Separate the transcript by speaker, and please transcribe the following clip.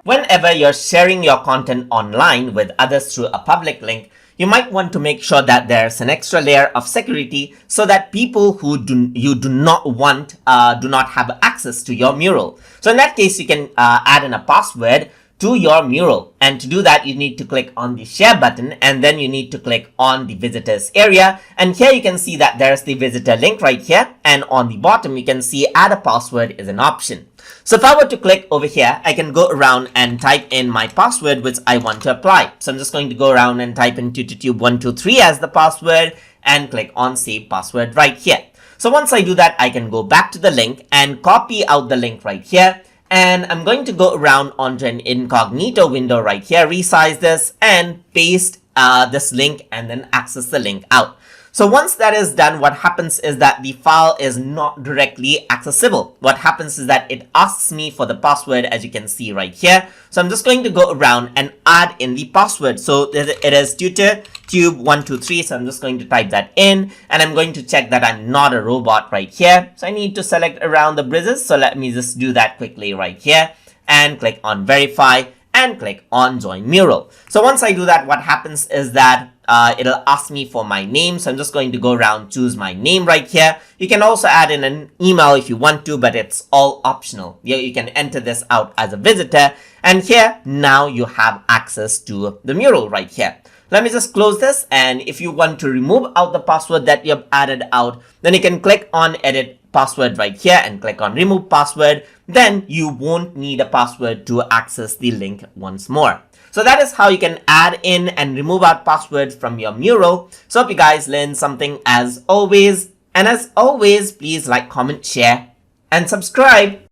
Speaker 1: Whenever you're sharing your content online with others through a public link, you might want to make sure that there's an extra layer of security so that people who you do not want do not have access to your mural. So in that case, you can add in a password to your mural. And to do that, you need to click on the share button, and then you need to click on the visitors area. And here you can see that there's the visitor link right here. And on the bottom, you can see add a password is an option. So if I were to click over here, I can go around and type in my password which I want to apply. So I'm just going to go around and type in tututube123 as the password and click on save password right here. So once I do that, I can go back to the link and copy out the link right here. And I'm going to go around onto an incognito window right here, resize this and paste this link and then access the link out. So once that is done, what happens is that the file is not directly accessible. What happens is that it asks me for the password, as you can see right here. So I'm just going to go around and add in the password. So it is tututube123. So I'm just going to type that in, and I'm going to check that I'm not a robot right here. So I need to select around the bridges. So let me just do that quickly right here and click on verify and click on join mural. So once I do that, what happens is that it'll ask me for my name. So I'm just going to go around, choose my name right here. You can also add in an email if you want to, but it's all optional. You can enter this out as a visitor. And here, now you have access to the mural right here. Let me just close this. And if you want to remove out the password that you've added out, then you can click on edit password right here and click on remove password. Then you won't need a password to access the link once more. So that is how you can add in and remove out passwords from your mural. So hope you guys learned something as always. And as always, please like, comment, share, and subscribe.